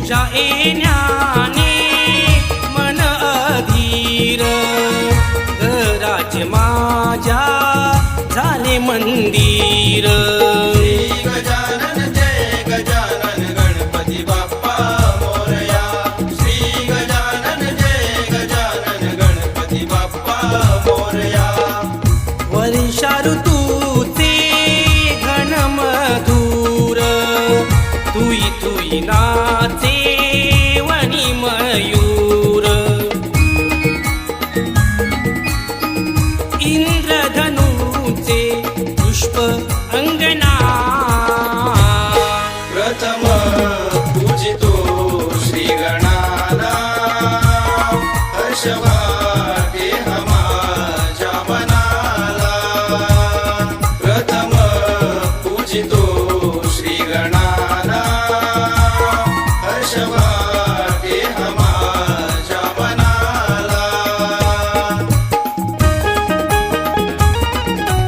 तुझ्या येण्याने मन अधीर, घराचे माझ्या झाले मंदिर. गजानन जय गजानन गणपती बाप्पा मोरया. श्री गजानन जय गजानन गणपती बाप्पा मोरया. वर्षा ऋतूचे घन मधुर, तुई तुई नाचे वनी मयूर. इंद्रधनुचे पुष्प अंगना, प्रथम पूजितो श्री गणाला. हर्ष वाटे माझ्या मनाला. प्रथम पूजितो श्री गणा.